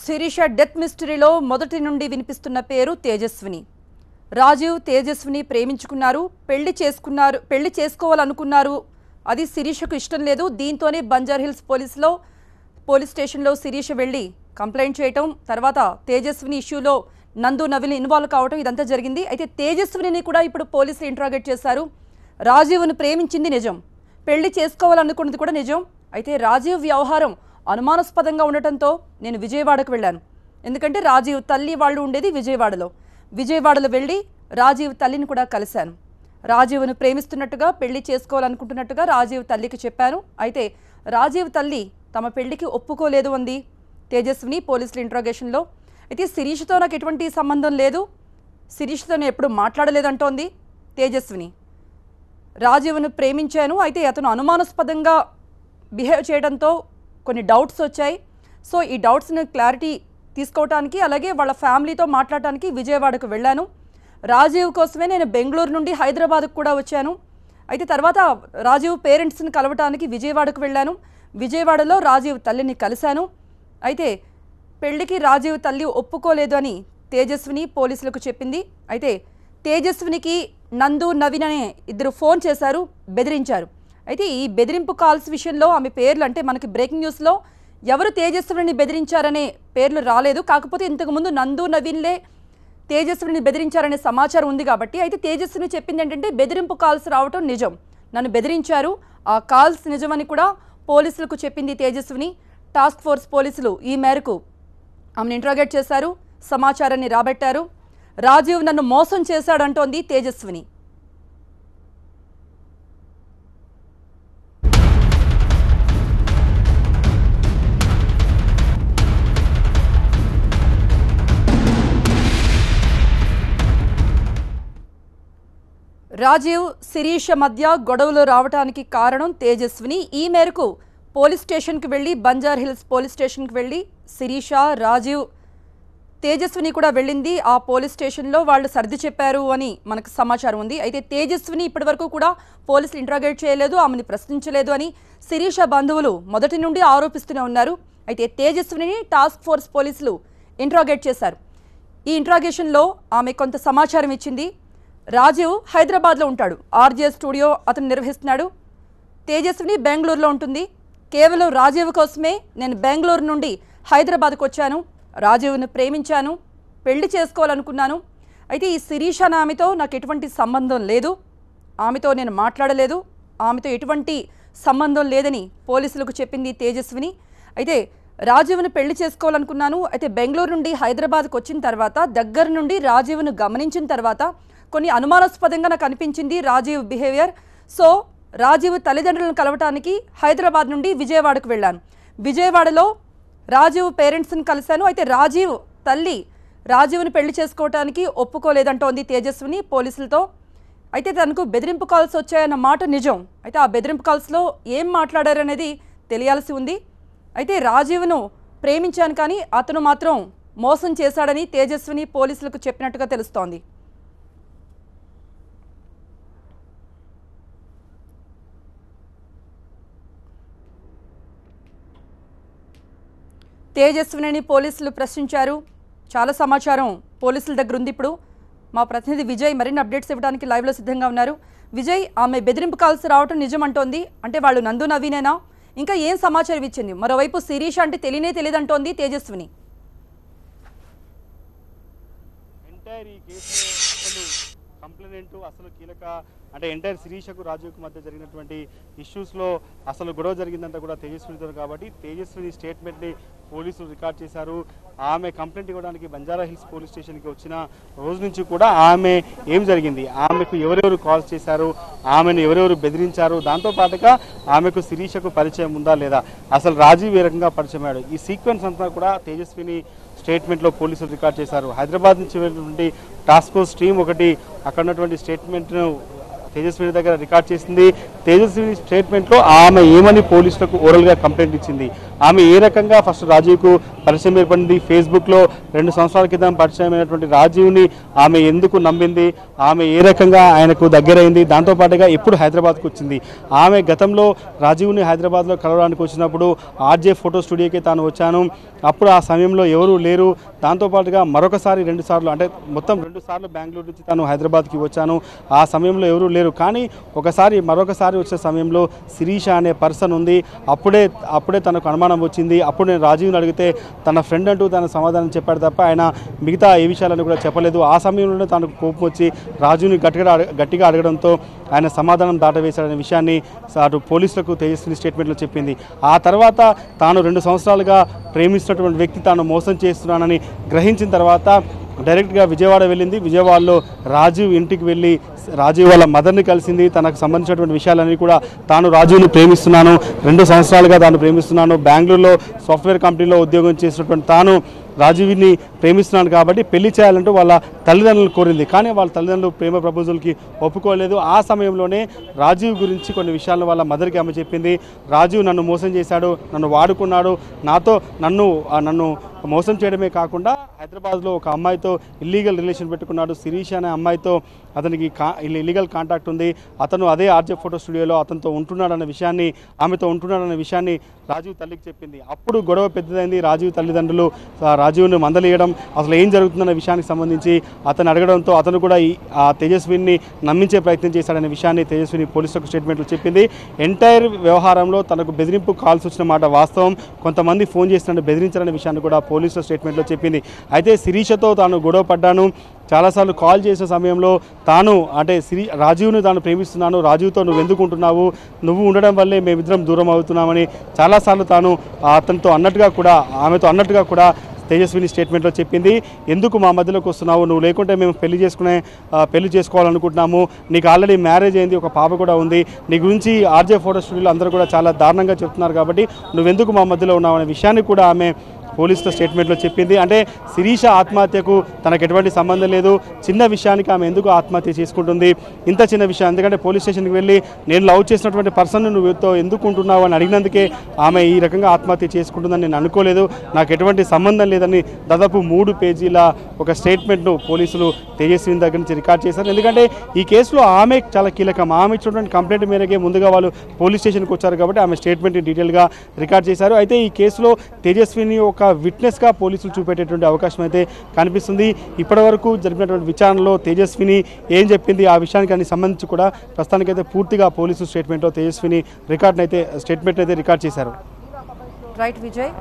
Sirisha death మిస్టరీలో మొదటి నుండి వినిపిస్తున్న పేరు తేజస్విని. రాజీవ్ తేజస్విని ప్రేమించుకున్నారు, పెళ్లి చేసుకోవాలనుకున్నారు. అది శిరీషకు ఇష్టం లేదు. దీంతోనే బంజారాహిల్స్ పోలీస్ స్టేషన్లో శిరీష వెళ్ళి కంప్లైంట్ చేయటం, తర్వాత తేజస్విని ఇష్యూలో నందు నవీన్ ఇన్వాల్వ్ కావటం ఇదంతా జరిగింది. అయితే తేజస్విని కూడా ఇప్పుడు పోలీసులు ఇంట్రాగేట్ చేశారు. రాజీవ్ను ప్రేమించింది నిజం, పెళ్లి చేసుకోవాలనుకున్నది కూడా నిజం. అయితే రాజీవ్ వ్యవహారం అనుమానాస్పదంగా ఉండటంతో నేను విజయవాడకు వెళ్ళాను. ఎందుకంటే రాజీవ్ తల్లి వాళ్ళు ఉండేది విజయవాడలో వెళ్ళి రాజీవ్ తల్లిని కూడా కలిశాను. రాజీవ్ను ప్రేమిస్తున్నట్టుగా, పెళ్లి చేసుకోవాలనుకుంటున్నట్టుగా రాజీవ్ తల్లికి చెప్పాను. అయితే రాజీవ్ తల్లి తమ పెళ్లికి ఒప్పుకోలేదు అంది తేజస్విని పోలీసుల ఇంట్రాగేషన్లో. అయితే శిరీషతో నాకు ఎటువంటి సంబంధం లేదు, శిరీషతో నేను ఎప్పుడు మాట్లాడలేదంటోంది తేజస్విని. రాజీవ్ను ప్రేమించాను, అయితే అతను అనుమానాస్పదంగా బిహేవ్ చేయడంతో కొన్ని డౌట్స్ వచ్చాయి. సో ఈ డౌట్స్ని క్లారిటీ తీసుకోవడానికి, అలాగే వాళ్ళ ఫ్యామిలీతో మాట్లాడటానికి విజయవాడకు వెళ్ళాను. రాజీవ్ కోసమే నేను బెంగళూరు నుండి హైదరాబాద్కు కూడా వచ్చాను. అయితే తర్వాత రాజీవ్ పేరెంట్స్ని కలవటానికి విజయవాడకు వెళ్ళాను. విజయవాడలో రాజీవ్ తల్లిని కలిశాను. అయితే పెళ్లికి రాజీవ్ తల్లి ఒప్పుకోలేదు అని తేజస్విని పోలీసులకు చెప్పింది. అయితే తేజస్వినికి నందు నవీన్ అనే ఇద్దరు ఫోన్ చేశారు, బెదిరించారు. అయితే ఈ బెదిరింపు కాల్స్ విషయంలో ఆమె పేర్లు, అంటే మనకి బ్రేకింగ్ న్యూస్లో ఎవరు తేజస్విని బెదిరించారనే పేర్లు రాలేదు. కాకపోతే ఇంతకుముందు నందు నవీన్లే తేజస్విని బెదిరించారనే సమాచారం ఉంది కాబట్టి, అయితే తేజస్విని చెప్పింది ఏంటంటే బెదిరింపు కాల్స్ రావటం నిజం, నన్ను బెదిరించారు, ఆ కాల్స్ నిజమని కూడా పోలీసులకు చెప్పింది తేజస్విని. టాస్క్ ఫోర్స్ పోలీసులు ఈ మేరకు ఆమెను ఇంట్రాగేట్ చేశారు, సమాచారాన్ని రాబట్టారు. రాజీవ్ నన్ను మోసం చేశాడంటోంది తేజస్విని. రాజీవ్ శిరీష మధ్య గొడవలు రావడానికి కారణం తేజస్విని. ఈ మేరకు పోలీస్ స్టేషన్కి వెళ్ళి, బంజారాహిల్స్ పోలీస్ స్టేషన్కి వెళ్ళి శిరీష, రాజీవ్, తేజస్విని కూడా వెళ్ళింది. ఆ పోలీస్ స్టేషన్లో వాళ్ళు సర్ది చెప్పారు అని మనకు సమాచారం ఉంది. అయితే తేజస్విని ఇప్పటివరకు కూడా పోలీసులు ఇంట్రాగేట్ చేయలేదు, ఆమెను ప్రశ్నించలేదు అని శిరీష బంధువులు మొదటి నుండి ఆరోపిస్తూనే ఉన్నారు. అయితే తేజస్విని టాస్క్ ఫోర్స్ పోలీసులు ఇంట్రాగేట్ చేశారు. ఈ ఇంట్రాగేషన్లో ఆమె కొంత సమాచారం ఇచ్చింది. రాజీవ్ హైదరాబాద్లో ఉంటాడు, ఆర్జే స్టూడియో అతను నిర్వహిస్తున్నాడు. తేజస్విని బెంగళూరులో ఉంటుంది. కేవలం రాజీవ్ కోసమే నేను బెంగళూరు నుండి హైదరాబాద్కు వచ్చాను. రాజీవ్ను ప్రేమించాను, పెళ్లి చేసుకోవాలనుకున్నాను. అయితే ఈ శిరీష ఆమెతో నాకు ఎటువంటి సంబంధం లేదు, ఆమెతో నేను మాట్లాడలేదు, ఆమెతో ఎటువంటి సంబంధం లేదని పోలీసులకు చెప్పింది తేజస్విని. అయితే రాజీవ్ను పెళ్లి చేసుకోవాలనుకున్నాను. అయితే బెంగళూరు నుండి హైదరాబాద్కు వచ్చిన తర్వాత, దగ్గర నుండి రాజీవ్ను గమనించిన తర్వాత కొన్ని అనుమానాస్పదంగా నాకు అనిపించింది రాజీవ్ బిహేవియర్. సో రాజీవ్ తల్లిదండ్రులను కలవటానికి హైదరాబాద్ నుండి విజయవాడకు వెళ్ళాను. విజయవాడలో రాజీవ్ పేరెంట్స్ని కలిశాను. అయితే రాజీవ్ తల్లి రాజీవ్ని పెళ్లి చేసుకోవటానికి ఒప్పుకోలేదంటోంది తేజస్విని పోలీసులతో. అయితే తనకు బెదిరింపు కాల్స్ వచ్చాయన్న మాట నిజం. అయితే ఆ బెదిరింపు కాల్స్లో ఏం మాట్లాడారనేది తెలియాల్సి ఉంది. అయితే రాజీవ్ను ప్రేమించాను కానీ అతను మాత్రం మోసం చేశాడని తేజస్విని పోలీసులకు చెప్పినట్టుగా తెలుస్తోంది. తేజస్విని పోలీసులు ప్రశ్నించారు. చాలా సమాచారం పోలీసుల దగ్గర ఉంది. ఇప్పుడు మా ప్రతినిధి విజయ్ మరిన్ని అప్డేట్స్ ఇవ్వడానికి లైవ్లో సిద్ధంగా ఉన్నారు. విజయ్, ఆమె బెదిరింపు కాల్స్ రావటం నిజం అంటోంది, అంటే వాళ్ళు నందు నవీనేనా? ఇంకా ఏం సమాచారం ఇచ్చింది? మరోవైపు శిరీష అంటే తెలియదంటోంది తేజస్విని. కంప్లైంట్ అసలు కీలక, అంటే ఎంటైర్ శిరీషకు రాజీవ్కు మధ్య జరిగినటువంటి ఇష్యూస్లో అసలు గొడవ జరిగిందంతా కూడా తేజస్వినితో. కాబట్టి తేజస్విని స్టేట్మెంట్ని పోలీసులు రికార్డ్ చేశారు. ఆమె కంప్లైంట్ ఇవ్వడానికి బంజారాహిల్స్ పోలీస్ స్టేషన్కి వచ్చిన రోజు నుంచి కూడా ఆమె ఏం జరిగింది, ఆమెకు ఎవరెవరు కాల్స్ చేశారు, ఆమెను ఎవరెవరు బెదిరించారు, దాంతోపాటుగా ఆమెకు శిరీషకు పరిచయం ఉందా లేదా, అసలు రాజీవ్ ఏ రకంగా పరిచయం అయ్యాడు, ఈ సీక్వెన్స్ అంతా కూడా తేజస్విని స్టేట్మెంట్లో పోలీసులు రికార్డ్ చేశారు. హైదరాబాద్ నుంచి వెళ్ళినటువంటి టాస్క్ ఫోర్స్ టీం ఒకటి అక్కడ ఉన్నటువంటి స్టేట్మెంట్ను తేజస్విని దగ్గర రికార్డ్ చేసింది. తేజస్విని స్టేట్మెంట్లో ఆమె ఏమని పోలీసులకు ఓరల్గా కంప్లైంట్ ఇచ్చింది, ఆమె ఏ రకంగా ఫస్ట్ రాజీవ్కు పరిచయం ఏర్పడింది, ఫేస్బుక్లో 2 సంవత్సరాల క్రితం పరిచయమైనటువంటి రాజీవ్ని ఆమె ఎందుకు నమ్మింది, ఆమె ఏ రకంగా ఆయనకు దగ్గరైంది, దాంతోపాటుగా ఎప్పుడు హైదరాబాద్కు వచ్చింది, ఆమె గతంలో రాజీవ్ని హైదరాబాద్లో కలవడానికి వచ్చినప్పుడు ఆర్జే ఫోటో స్టూడియోకి తాను వచ్చాను, అప్పుడు ఆ సమయంలో ఎవరూ లేరు, దాంతోపాటుగా మరొకసారి 2 సార్లు అంటే మొత్తం 2 సార్లు బెంగళూరు నుంచి తాను హైదరాబాద్కి వచ్చాను, ఆ సమయంలో ఎవరూ లేరు, కానీ మరొకసారి వచ్చే సమయంలో శిరీష అనే పర్సన్ ఉంది, అప్పుడే తనకు అనుమానం వచ్చింది, అప్పుడు నేను రాజీవ్ని అడిగితే తన ఫ్రెండ్ అంటూ తన సమాధానం చెప్పాడు తప్ప ఆయన మిగతా ఏ విషయాలను కూడా చెప్పలేదు. ఆ సమయంలోనే తనకు కోపం వచ్చి రాజీవ్ని గట్టిగా అడగడంతో ఆయన సమాధానం దాటవేశాడనే విషయాన్ని అటు పోలీసులకు తేజస్విని స్టేట్మెంట్లో చెప్పింది. ఆ తర్వాత తాను 2 సంవత్సరాలుగా ప్రేమిస్తున్నటువంటి వ్యక్తి తాను మోసం చేస్తున్నానని గ్రహించిన తర్వాత డైరెక్ట్గా విజయవాడ వెళ్ళింది. విజయవాడలో రాజీవ్ ఇంటికి వెళ్ళి రాజీవ్ వాళ్ళ మదర్ని కలిసింది. తనకు సంబంధించినటువంటి విషయాలన్నీ కూడా తాను రాజీవ్ని ప్రేమిస్తున్నాను, 2 సంవత్సరాలుగా తాను ప్రేమిస్తున్నాను, బెంగళూరులో సాఫ్ట్వేర్ కంపెనీలో ఉద్యోగం చేసినటువంటి తాను రాజీవ్ని ప్రేమిస్తున్నాను కాబట్టి పెళ్లి చేయాలంటూ వాళ్ళ తల్లిదండ్రులు కోరింది. కానీ వాళ్ళ తల్లిదండ్రులు ప్రేమ ప్రపోజల్కి ఒప్పుకోలేదు. ఆ సమయంలోనే రాజీవ్ గురించి కొన్ని విషయాలను వాళ్ళ మదర్కి ఆమె చెప్పింది. రాజీవ్ నన్ను మోసం చేశాడు, నన్ను వాడుకున్నాడు, నన్ను మోసం చేయడమే కాకుండా హైదరాబాద్లో ఒక అమ్మాయితో ఇల్లీగల్ రిలేషన్ పెట్టుకున్నాడు, శిరీష అనే అమ్మాయితో అతనికి ఇల్లీగల్ కాంటాక్ట్ ఉంది, అతను అదే ఆర్జే ఫోటో స్టూడియోలో ఆమెతో ఉంటున్నాడన్న విషయాన్ని రాజీవ్ తల్లికి చెప్పింది. అప్పుడు గొడవ పెద్దదైంది. రాజీవ్ తల్లిదండ్రులు రాజీవ్ను మందలియడం, అసలు ఏం జరుగుతుందన్న విషయానికి సంబంధించి అతను అడగడంతో అతను కూడా ఆ తేజస్విని నమ్మించే ప్రయత్నం చేశాడనే విషయాన్ని తేజస్విని పోలీసులకు స్టేట్మెంట్లో చెప్పింది. ఎంటైర్ వ్యవహారంలో తనకు బెదిరింపు కాల్స్ వచ్చిన మాట వాస్తవం, కొంతమంది ఫోన్ చేసినట్టు బెదిరించారనే విషయాన్ని కూడా పోలీసుల స్టేట్మెంట్లో చెప్పింది. అయితే శిరీషతో తాను గొడవ పడ్డాను, చాలాసార్లు కాల్ చేసే సమయంలో రాజీవ్ను తాను ప్రేమిస్తున్నాను, రాజీవ్తో నువ్వు ఎందుకు ఉంటున్నావు, నువ్వు ఉండడం వల్లే మేమిద్దరం దూరం అవుతున్నామని చాలాసార్లు తాను ఆమెతో అన్నట్టుగా కూడా తేజస్విని స్టేట్మెంట్లో చెప్పింది. ఎందుకు మా మధ్యలోకి వస్తున్నావు, నువ్వు లేకుంటే మేము పెళ్లి చేసుకోవాలనుకుంటున్నాము, నీకు ఆల్రెడీ మ్యారేజ్ అయింది, ఒక పాప కూడా ఉంది, నీ గురించి ఆర్జే ఫోటో స్టూడియోలో అందరూ కూడా చాలా దారుణంగా చెప్తున్నారు కాబట్టి నువ్వెందుకు మా మధ్యలో ఉన్నావు అనే విషయాన్ని కూడా ఆమె పోలీసుల స్టేట్మెంట్లో చెప్పింది. అంటే శిరీష ఆత్మహత్యకు తనకు ఎటువంటి సంబంధం లేదు, చిన్న విషయానికి ఆమె ఎందుకు ఆత్మహత్య చేసుకుంటుంది, ఇంత చిన్న విషయం, ఎందుకంటే పోలీస్ స్టేషన్కి వెళ్ళి నేను లవ్ చేసినటువంటి పర్సన్ నువ్వుతో ఎందుకు ఉంటున్నావు అని అడిగినందుకే ఆమె ఈ రకంగా ఆత్మహత్య చేసుకుంటుందని నేను అనుకోలేదు, నాకు ఎటువంటి సంబంధం లేదని దాదాపు 3 పేజీల ఒక స్టేట్మెంట్ను పోలీసులు తేజస్విని దగ్గర నుంచి రికార్డ్ చేశారు. ఎందుకంటే ఈ కేసులో ఆమె చాలా కీలకం, ఆమె ఇచ్చినటువంటి కంప్లైంట్ మేరకే ముందుగా వాళ్ళు పోలీస్ స్టేషన్కి వచ్చారు కాబట్టి ఆమె స్టేట్మెంట్ని డీటెయిల్గా రికార్డ్ చేశారు. అయితే ఈ కేసులో తేజస్విని ఒక విట్నెస్గా పోలీసులు చూపెట్టేటువంటి అవకాశం అయితే కనిపిస్తుంది. ఇప్పటివరకు జరిపినటువంటి విచారణలో తేజస్విని ఏం చెప్పింది ఆ విషయానికి సంబంధించి కూడా ప్రస్తుతానికైతే పూర్తిగా పోలీసు స్టేట్మెంట్లో తేజస్విని స్టేట్మెంట్ అయితే రికార్డ్ చేశారు. రైట్ విజయ్.